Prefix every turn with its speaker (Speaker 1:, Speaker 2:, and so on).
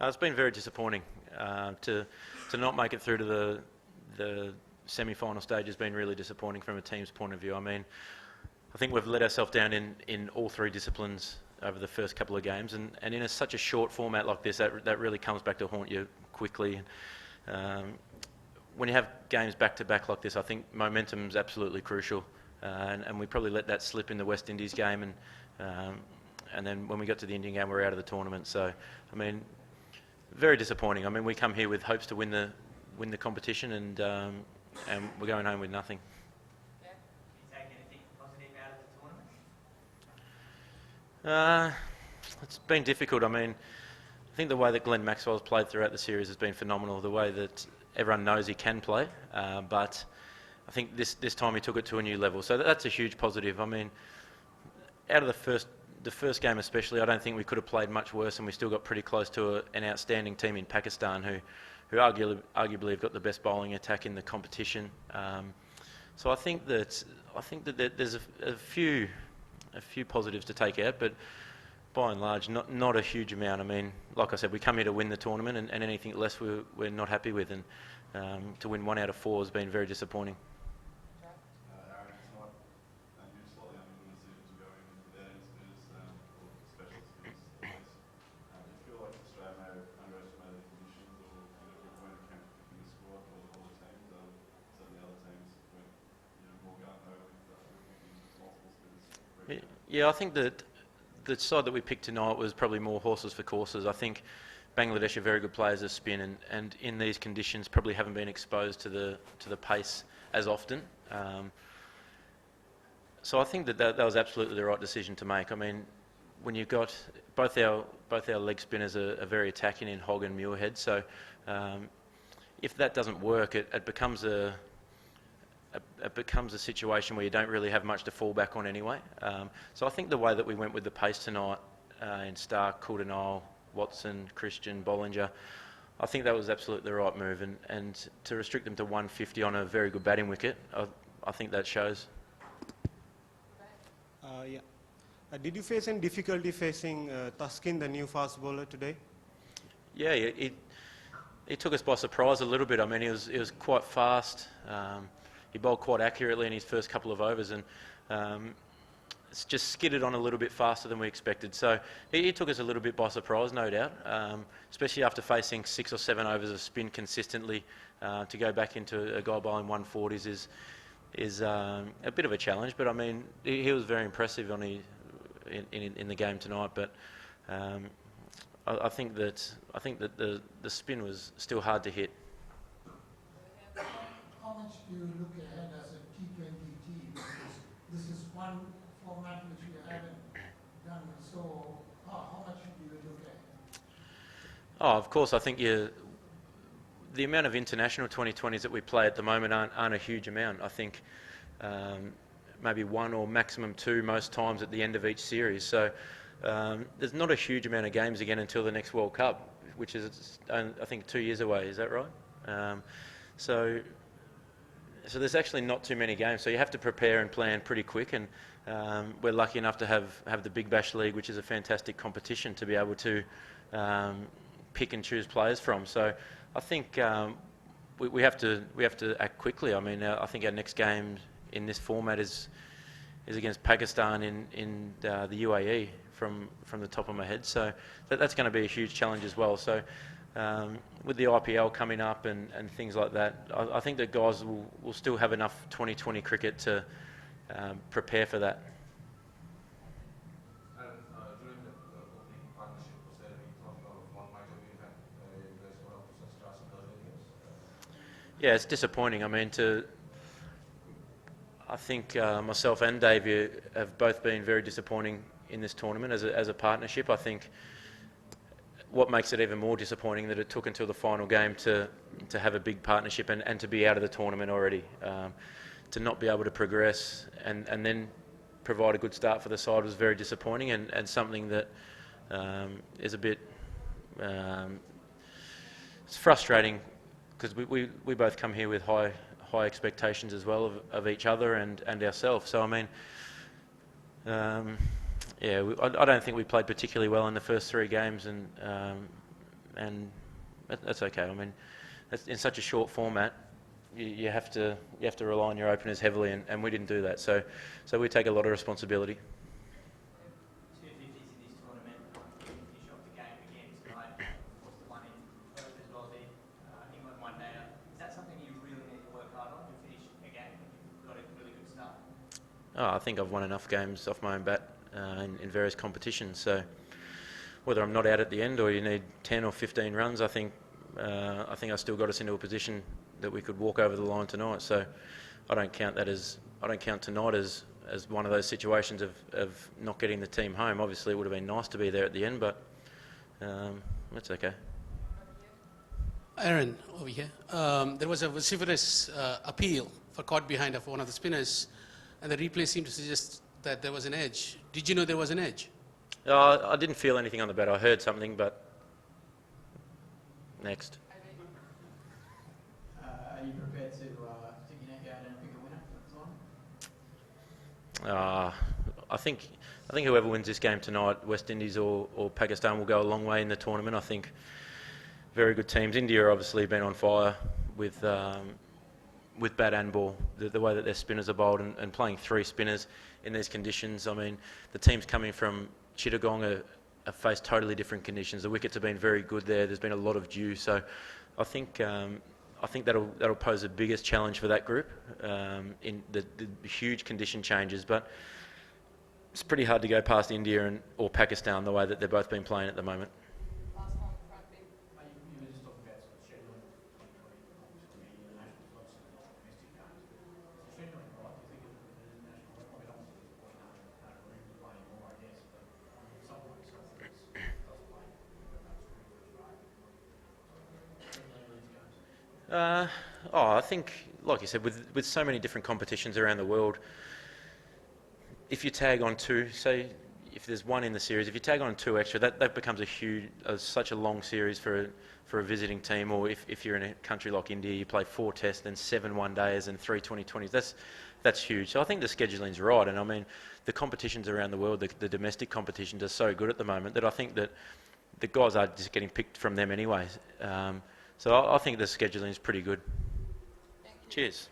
Speaker 1: It's been very disappointing to not make it through to the semi-final stage. Has been really disappointing from a team's point of view. I mean, I think we've let ourselves down in all three disciplines over the first couple of games, and in such a short format like this, that really comes back to haunt you quickly. When you have games back to back like this, I think momentum is absolutely crucial, and we probably let that slip in the West Indies game, and then when we got to the Indian game, we're out of the tournament. So, I mean, very disappointing. I mean, we come here with hopes to win the competition, and we're going home with nothing.
Speaker 2: Yeah. Can you take anything positive out of the tournament?
Speaker 1: It's been difficult. I mean, I think the way that Glenn Maxwell's played throughout the series has been phenomenal. The way that everyone knows he can play, but I think this time he took it to a new level. So that's a huge positive. I mean, out of the first game especially, I don't think we could have played much worse, and we still got pretty close to an outstanding team in Pakistan who arguably have got the best bowling attack in the competition. So I think that there's a few positives to take out, but by and large, not a huge amount. I mean, like I said, we come here to win the tournament, and anything less we're not happy with, and to win 1 out of 4 has been very disappointing. Yeah, I think that the side that we picked tonight was probably more horses for courses. I think Bangladesh are very good players of spin, and in these conditions probably haven't been exposed to the pace as often. So I think that was absolutely the right decision to make. I mean, when you've got both our leg spinners are very attacking in Hogg and Muirhead, so if that doesn't work, it becomes a situation where you don't really have much to fall back on anyway. So I think the way that we went with the pace tonight in Stark, Coulter-Nile, Watson, Christian, Bollinger, I think that was absolutely the right move. And to restrict them to 150 on a very good batting wicket, I think that shows.
Speaker 3: Yeah. Did you face any difficulty facing Tuskin, the new fast bowler, today?
Speaker 1: Yeah, it took us by surprise a little bit. I mean, he was quite fast. He bowled quite accurately in his first couple of overs, and it's just skidded on a little bit faster than we expected. So he took us a little bit by surprise, no doubt, especially after facing 6 or 7 overs of spin consistently. To go back into a guy bowling 140s is a bit of a challenge, but I mean, he was very impressive in the game tonight. But I think that the spin was still hard to hit.
Speaker 4: How much do you look ahead as a T20 team? This is one format which you haven't done, so how much do you look ahead?
Speaker 1: Oh, of course, I think the amount of international 2020s that we play at the moment aren't a huge amount. I think maybe 1 or maximum 2 most times at the end of each series. So there's not a huge amount of games again until the next World Cup, which is, I think, 2 years away. Is that right? So there's actually not too many games. So you have to prepare and plan pretty quick. And we're lucky enough to have the Big Bash League, which is a fantastic competition to be able to pick and choose players from. So I think we have to act quickly. I mean, I think our next game in this format is against Pakistan in the UAE from the top of my head. So that's going to be a huge challenge as well. So with the IPL coming up and things like that, I think that guys will still have enough 2020 cricket to prepare for that.
Speaker 5: During the opening partnership, was there any thought of one might have been had? You guys got up to such stars in those areas?
Speaker 1: Yeah, it's disappointing. I mean, I think myself and Davey have both been very disappointing in this tournament as a partnership. I think what makes it even more disappointing that it took until the final game to have a big partnership and to be out of the tournament already. To not be able to progress and then provide a good start for the side was very disappointing and something that is a bit it's frustrating because we both come here with high expectations as well of each other and ourselves. So I mean, yeah, I don't think we played particularly well in the first 3 games, and and that's okay. I mean, in such a short format, you have to rely on your openers heavily, and we didn't do that. So we take a lot of responsibility.
Speaker 2: 250s in this tournament. You finish off the game again tonight. Of course, the one in Perth as well. England one day. Is that something you really need to work hard on to finish a game when you've got a really good start?
Speaker 1: Oh, I think I've won enough games off my own bat in various competitions. So whether I'm not out at the end or you need 10 or 15 runs, I think I still got us into a position that we could walk over the line tonight. So I don't count tonight as one of those situations of not getting the team home. Obviously, it would have been nice to be there at the end, but that's okay.
Speaker 6: Aaron, over here. There was a vociferous appeal for caught behind of one of the spinners, and the replay seemed to suggest that there was an edge. Did you know there was an edge?
Speaker 1: I didn't feel anything on the bat. I heard something, but next.
Speaker 2: Are you prepared to stick your neck out and pick a winner for the
Speaker 1: I think whoever wins this game tonight, West Indies or Pakistan, will go a long way in the tournament. I think very good teams. India obviously been on fire with bat and ball. The way that their spinners are bowled and playing three spinners in these conditions. I mean, the teams coming from Chittagong have faced totally different conditions. The wickets have been very good there. There's been a lot of dew, so I think that'll pose the biggest challenge for that group in the huge condition changes. But it's pretty hard to go past India or Pakistan the way that they've both been playing at the moment.
Speaker 2: You were just talking about sort of scheduling 2020, obviously international clubs and domestic games. So scheduling right, do you think of it as international club? I mean, obviously there's probably no room to play more, I guess, but in some ways, some things does play
Speaker 1: I think, like you said, with so many different competitions around the world, if you tag on two, say if there's one in the series, if you tag on two extra, that becomes such a long series for a visiting team. Or if you're in a country like India, you play 4 tests, then 7 one-days and 3 2020s. That's huge. So I think the scheduling's right, and I mean the competitions around the world, the domestic competitions are so good at the moment that I think that the guys are just getting picked from them anyways. So I think the scheduling is pretty good. Cheers.